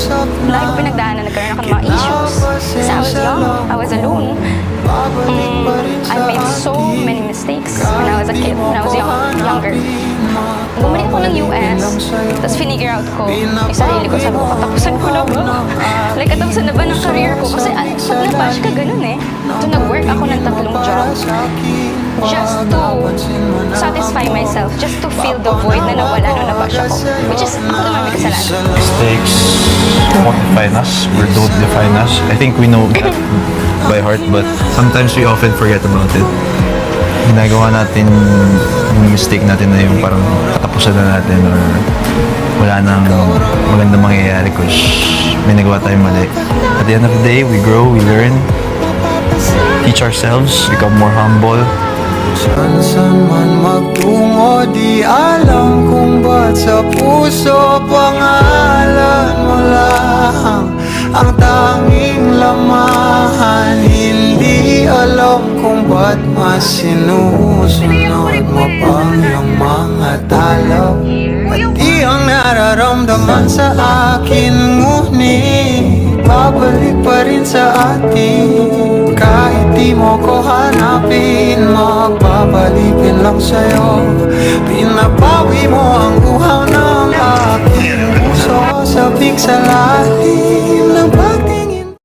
Dahil ko pinagdaanan, nagkaroon ako ng mga issues. Kasi I was young, I was alone. I made so many mistakes when I was a kid, when I was younger. Bumalik ko ng US, tapos finigure out ko yung sarili ko. Sabi ko, katapusan ko na ba? Like, katapusan na ba ng career ko? Kasi pag nabash ka, ganun eh. So, nag-work ako ng 3 jobs just to satisfy myself, just to fill the void na nawala nung nabash ako. Which is, ako naman may kasalanan. Mistakes won't define us or don't define us. I think we know that by heart, but sometimes we often forget about it. Ginagawa natin yung mistake natin na yung parang katapusan na natin or wala nang magandang mangyayari because may nagawa tayong mali. At the end of the day, we grow, we learn, teach ourselves, become more humble. Saan man magtungo, di alam kung ba't sa puso pangalan mo lang ang tanging lamahan. Hindi alam kung ba't mas sinusunod mo pang iyong mga talo. Pati ang nararamdaman sa akin, ngunit babalik pa rin sa atin. Kahit di mo ko hanapin, magbabalikin lang sa'yo. Pinapawi mo ang uhaw ng aking puso, sabik sa lalim ng pagtitigil.